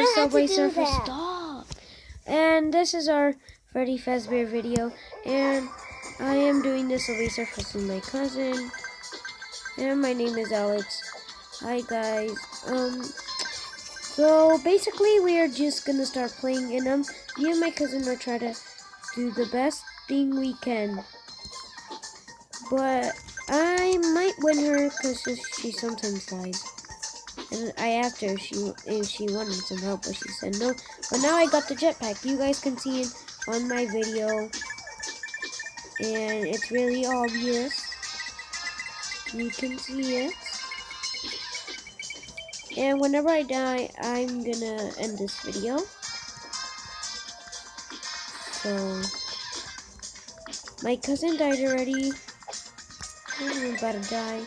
Subway Surfer, stop! And this is our Freddy Fazbear video, and I am doing this Subway Surfer with my cousin, and my name is Alex. Hi guys. So basically we are just gonna start playing, and me and my cousin are trying to do the best thing we can. But I might win her because she sometimes dies. And I asked her if she wanted some help, but she said no. But now I got the jetpack. You guys can see it on my video, and it's really obvious. You can see it. And whenever I die, I'm gonna end this video. So my cousin died already. I'm about to die.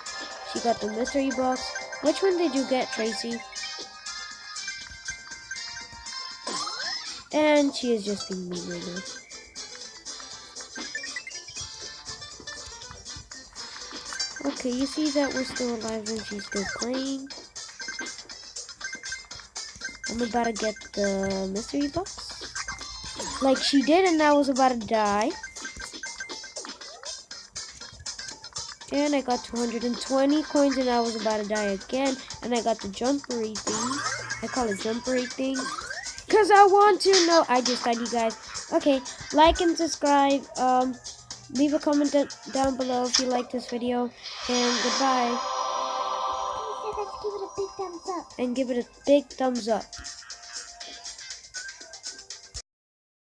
She got the mystery box. Which one did you get, Tracy? And she is just being mean right now. Okay, you see that we're still alive and she's still playing. I'm about to get the mystery box. Like she did, and I was about to die. And I got 220 coins and I was about to die again. And I got the jumpery thing. I call it jumpery thing. Because I want to know. I just died, you guys. Okay, like and subscribe. Leave a comment down below if you like this video. And goodbye. Let's give it a big thumbs up. And give it a big thumbs up.